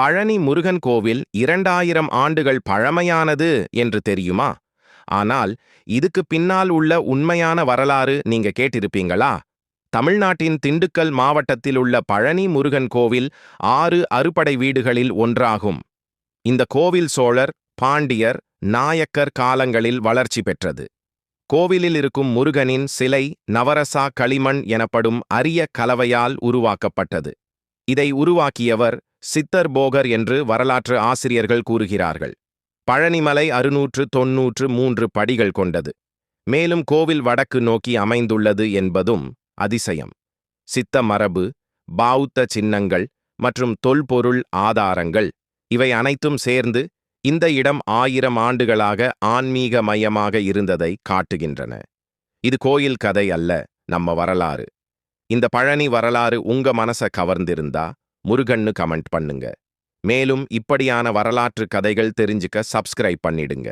பழனி முருகன் கோவில் 2000 ஆண்டுகள் பழமையானது என்று தெரியுமா? ஆனால் இதுக்கு பின்னால் உள்ள உண்மையான வரலாறு நீங்க கேட்டிருப்பீங்களா? தமிழ்நாட்டின் திண்டுக்கல் மாவட்டத்தில் உள்ள பழனி முருகன் கோவில் 6 அறுபடை வீடுகளில் ஒன்றாகும். இந்த கோவில் சோழர், பாண்டியர், நாயக்கர் காலங்களில் வளர்ச்சி பெற்றது. கோவிலில் இருக்கும் முருகனின் சிலை நவரசா களிமண் எனப்படும் அரிய கலவையால் உருவாக்கப்பட்டது. இதை உருவாக்கியவர் சித்தர் போகர் என்று வரலாற்று ஆசிரியர்கள் கூறுகிறார்கள். பழனிமலை 693 படிகள் கொண்டது. மேலும் கோவில் வடக்கு நோக்கி அமைந்துள்ளது என்பதும் அதிசயம். சித்த மரபு, பௌத்த சின்னங்கள் மற்றும் தொல்பொருள் ஆதாரங்கள் இவை அனைத்தும் சேர்ந்து இந்த இடம் 1000 ஆண்டுகளாக ஆன்மீக மையமாக இருந்ததை காட்டுகின்றன. இது கோயில் கதை அல்ல, நம்ம வரலாறு. இந்த பழனி வரலாறு உங்க மனச கவர்ந்திருந்தா முருகன்னு கமெண்ட் பண்ணுங்க. மேலும் இப்படியான வரலாற்று கதைகள் தெரிஞ்சுக்க சப்ஸ்கிரைப் பண்ணிடுங்க.